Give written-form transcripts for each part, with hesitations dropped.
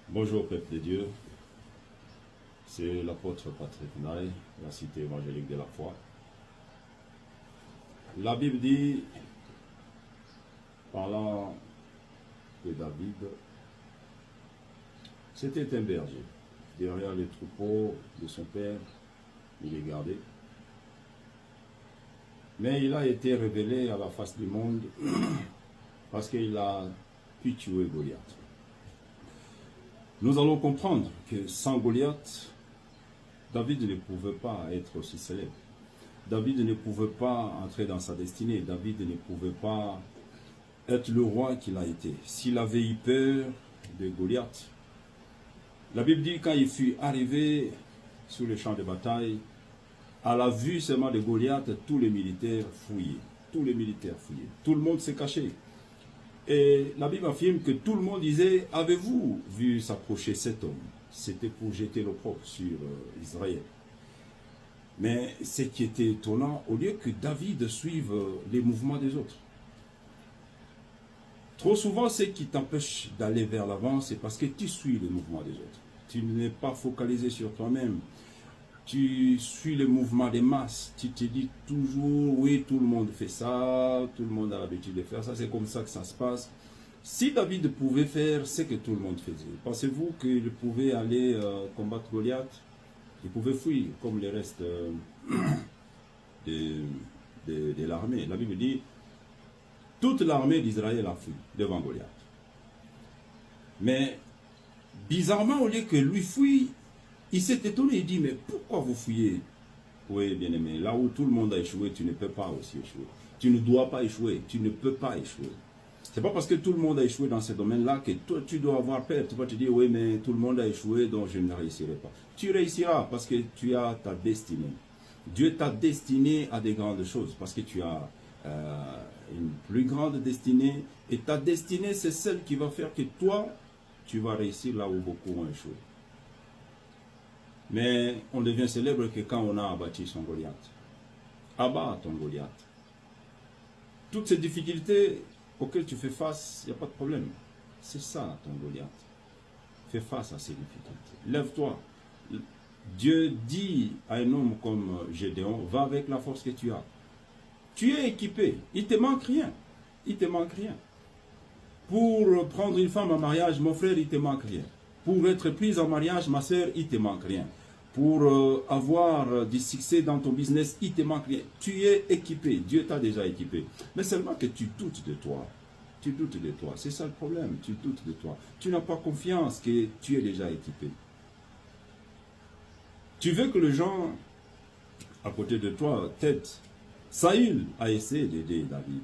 Bonjour peuple de Dieu, c'est l'apôtre Patrick Naï, la cité évangélique de la foi. La Bible dit, parlant de David, c'était un berger. Derrière les troupeaux de son père, il est gardé. Mais il a été révélé à la face du monde parce qu'il a pu tuer Goliath. Nous allons comprendre que sans Goliath, David ne pouvait pas être aussi célèbre. David ne pouvait pas entrer dans sa destinée. David ne pouvait pas être le roi qu'il a été. S'il avait eu peur de Goliath, la Bible dit quand il fut arrivé sur le champ de bataille, à la vue seulement de Goliath, tous les militaires fouillaient. Tous les militaires fouillaient. Tout le monde s'est caché. Et la Bible affirme que tout le monde disait, avez-vous vu s'approcher cet homme? C'était pour jeter l'opprobre sur Israël. Mais ce qui était étonnant, au lieu que David suive les mouvements des autres, trop souvent, ce qui t'empêche d'aller vers l'avant, c'est parce que tu suis les mouvements des autres. Tu n'es pas focalisé sur toi-même. Tu suis le mouvement des masses. Tu te dis toujours, oui, tout le monde fait ça, tout le monde a l'habitude de faire ça, c'est comme ça que ça se passe. Si David pouvait faire ce que tout le monde faisait, pensez-vous qu'il pouvait aller combattre Goliath? Il pouvait fuir comme le reste de l'armée. La Bible dit, toute l'armée d'Israël a fui devant Goliath. Mais bizarrement, au lieu que lui fuit, il s'est étonné, il dit, mais pourquoi vous fuyez? Oui, bien aimé, là où tout le monde a échoué, tu ne peux pas aussi échouer. Tu ne dois pas échouer, tu ne peux pas échouer. C'est pas parce que tout le monde a échoué dans ce domaine-là que toi, tu dois avoir peur. Tu vas te dire, oui, mais tout le monde a échoué, donc je ne réussirai pas. Tu réussiras parce que tu as ta destinée. Dieu t'a destiné à des grandes choses parce que tu as une plus grande destinée. Et ta destinée, c'est celle qui va faire que toi, tu vas réussir là où beaucoup ont échoué. Mais on devient célèbre que quand on a abattu son Goliath. Abat ton Goliath. Toutes ces difficultés auxquelles tu fais face, il n'y a pas de problème. C'est ça ton Goliath. Fais face à ces difficultés. Lève-toi. Dieu dit à un homme comme Gédéon, va avec la force que tu as. Tu es équipé. Il ne te manque rien. Il ne te manque rien. Pour prendre une femme en mariage, mon frère, il ne te manque rien. Pour être prise en mariage, ma soeur, il ne te manque rien. Pour avoir du succès dans ton business, il ne te manque rien. Tu es équipé. Dieu t'a déjà équipé. Mais seulement que tu doutes de toi. Tu doutes de toi. C'est ça le problème. Tu doutes de toi. Tu n'as pas confiance que tu es déjà équipé. Tu veux que les gens à côté de toi t'aident. Saül a essayé d'aider David.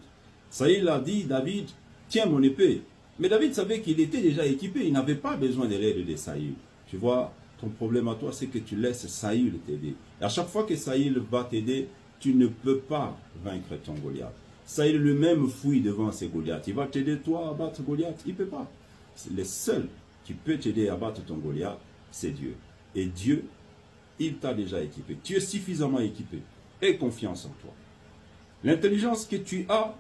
Saül a dit, David, tiens mon épée. Mais David savait qu'il était déjà équipé. Il n'avait pas besoin de l'aide de Saül. Tu vois, ton problème à toi, c'est que tu laisses Saül t'aider. Et à chaque fois que Saül va t'aider, tu ne peux pas vaincre ton Goliath. Saül lui-même fuit devant ses Goliaths. Il va t'aider toi à battre Goliath. Il ne peut pas. Le seul qui peut t'aider à battre ton Goliath, c'est Dieu. Et Dieu, il t'a déjà équipé. Tu es suffisamment équipé. Aie confiance en toi. L'intelligence que tu as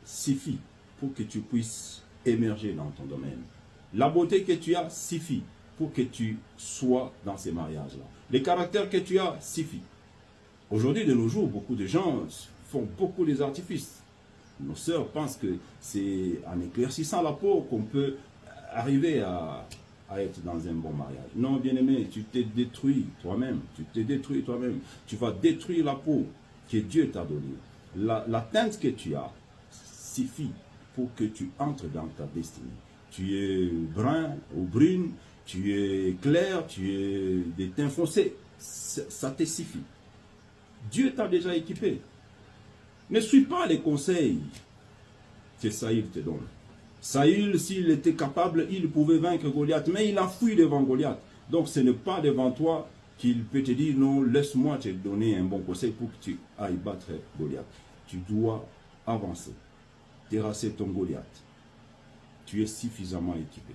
suffit pour que tu puisses émerger dans ton domaine. La beauté que tu as suffit pour que tu sois dans ces mariages-là. Le caractère que tu as suffit. Aujourd'hui, de nos jours, beaucoup de gens font beaucoup des artifices. Nos sœurs pensent que c'est en éclaircissant la peau qu'on peut arriver à être dans un bon mariage. Non, bien-aimé, tu t'es détruit toi-même. Tu t'es détruit toi-même. Tu vas détruire la peau que Dieu t'a donnée. La teinte que tu as suffit pour que tu entres dans ta destinée. Tu es brun ou brune, tu es clair, tu es des teints foncés. Ça te suffit. Dieu t'a déjà équipé. Ne suis pas les conseils que Saül te donne. Saül, s'il était capable, il pouvait vaincre Goliath, mais il a fui devant Goliath. Donc ce n'est pas devant toi qu'il peut te dire, non, laisse-moi te donner un bon conseil pour que tu ailles battre Goliath. Tu dois avancer, terrasser ton Goliath. Tu es suffisamment équipé.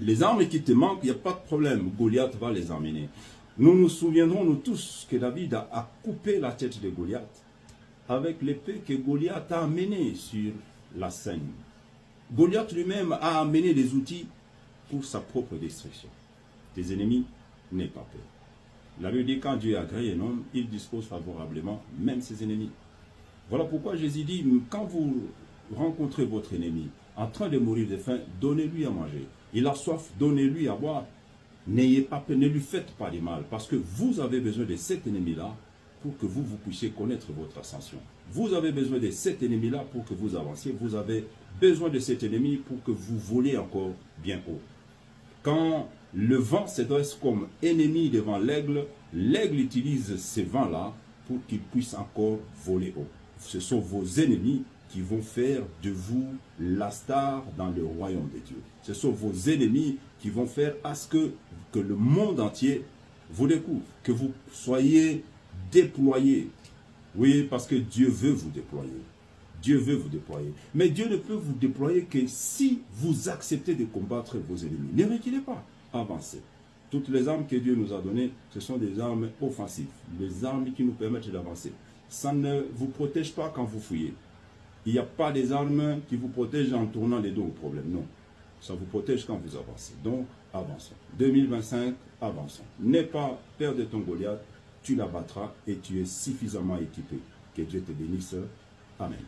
Les armes qui te manquent, il n'y a pas de problème, Goliath va les emmener. Nous nous souviendrons, nous tous, que David a coupé la tête de Goliath avec l'épée que Goliath a amenée sur la scène. Goliath lui-même a amené des outils pour sa propre destruction. Tes ennemis, n'aie pas peur. La Bible dit, quand Dieu a créé un homme, il dispose favorablement même ses ennemis. Voilà pourquoi Jésus dit, quand vous rencontrez votre ennemi en train de mourir de faim, donnez-lui à manger. Il a soif, donnez-lui à boire. N'ayez pas peur, ne lui faites pas du mal, parce que vous avez besoin de cet ennemi-là pour que vous puissiez connaître votre ascension. Vous avez besoin de cet ennemi-là pour que vous avanciez. Vous avez besoin de cet ennemi pour que vous voliez encore bien haut. Quand le vent se dresse comme ennemi devant l'aigle, l'aigle utilise ces vents-là pour qu'il puisse encore voler haut. Ce sont vos ennemis qui vont faire de vous la star dans le royaume de Dieu. Ce sont vos ennemis qui vont faire à ce que le monde entier vous découvre, que vous soyez déployés. Oui, parce que Dieu veut vous déployer. Dieu veut vous déployer. Mais Dieu ne peut vous déployer que si vous acceptez de combattre vos ennemis. Ne reculez pas, avancez. Toutes les armes que Dieu nous a données, ce sont des armes offensives, des armes qui nous permettent d'avancer. Ça ne vous protège pas quand vous fouillez. Il n'y a pas des armes qui vous protègent en tournant les dos au problème. Non. Ça vous protège quand vous avancez. Donc, avançons. 2025, avançons. N'aie pas peur de ton Goliath. Tu l'abattras et tu es suffisamment équipé. Que Dieu te bénisse. Amen.